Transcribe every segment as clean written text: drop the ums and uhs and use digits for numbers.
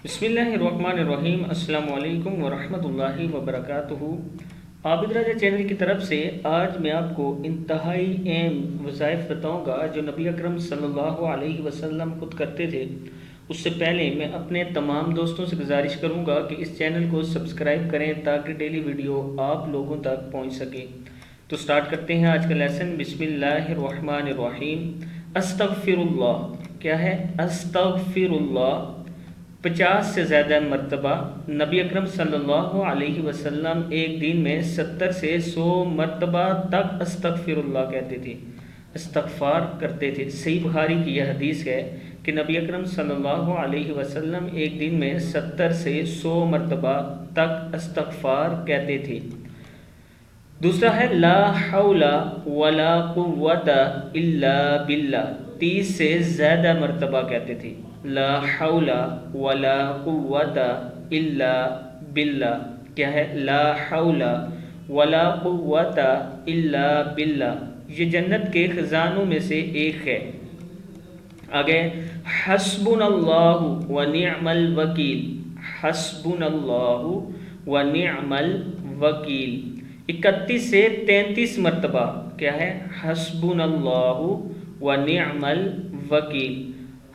بسم اللہ الرحمن الرحیم۔ السلام علیکم ورحمۃ اللہ وبرکاتہ۔ عابد راجہ چینل کی طرف سے آج میں آپ کو انتہائی اہم وظائف بتاؤں گا جو نبی اکرم صلی اللہ علیہ وسلم خود کرتے تھے۔ اس سے پہلے میں اپنے تمام دوستوں سے گزارش کروں گا کہ اس چینل کو سبسکرائب کریں تاکہ ڈیلی ویڈیو آپ لوگوں تک پہنچ سکے۔ تو سٹارٹ کرتے ہیں آج کا لیسن۔ بسم اللہ الرحمن الرحیم۔ استغفر اللہ کیا ہے؟ استغفر اللہ 50 سے زیادہ مرتبہ نبی اکرم صلی اللہ علیہ وسلم ایک دن میں 70 سے 100 مرتبہ تک استغفر اللہ کہتے تھے، استغفار کرتے تھے۔ صحیح بخاری کی یہ حدیث ہے کہ نبی اکرم صلی اللہ علیہ وسلم ایک دن میں 70 سے 100 مرتبہ تک استغفار کہتے تھے۔ دوسرا ہے لا حول ولا قوت الا باللہ، 30 سے زیادہ مرتبہ کہتے تھے۔ لا حول ولا قوت الا باللہ کیا ہے؟ لا حول ولا قوت الا باللہ، یہ جنت کے خزانوں میں سے ایک ہے۔ آگے حسبنا اللہ ونعم الوکیل، حسبنا اللہ ونعم الوکیل 31 سے 33 مرتبہ کیا ہے؟ حسبنا اللہ ونعم الوکیل۔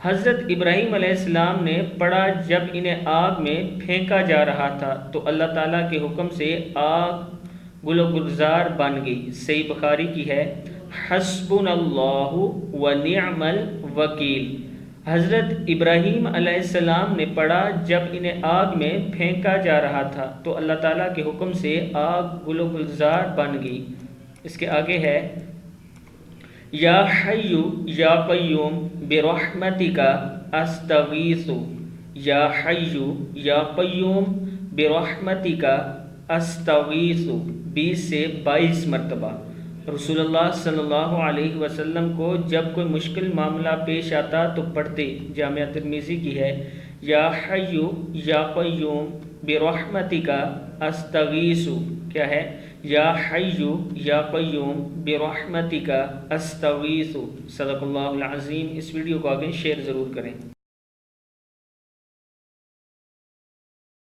حضرت ابراہیم علیہ السلام نے پڑھا جب انہیں آگ میں پھینکا جا رہا تھا تو اللہ تعالیٰ کے حکم سے آگ گل و گلزار بن گئی۔ صحیح بخاری کی ہے حسبنا اللہ ونعم الوکیل۔ حضرت ابراہیم علیہ السلام نے پڑھا جب انہیں آگ میں پھینکا جا رہا تھا تو اللہ تعالیٰ کے حکم سے آگ گل و گلزار بن گئی۔ اس کے آگے ہے یا حی یا قیوم برحمتک استغیث، یا حی یا قیوم برحمتک استغیث 20 سے 22 مرتبہ۔ رسول اللہ صلی اللہ علیہ وسلم کو جب کوئی مشکل معاملہ پیش آتا تو پڑھتے، جامعہ ترمذی کی ہے یا حی یا قیوم برحمتک استغیث کیا ہے؟ یا حی یا قیوم برحمتک استغیث۔ صدق اللہ العظیم۔ اس ویڈیو کو آگے شیئر ضرور کریں۔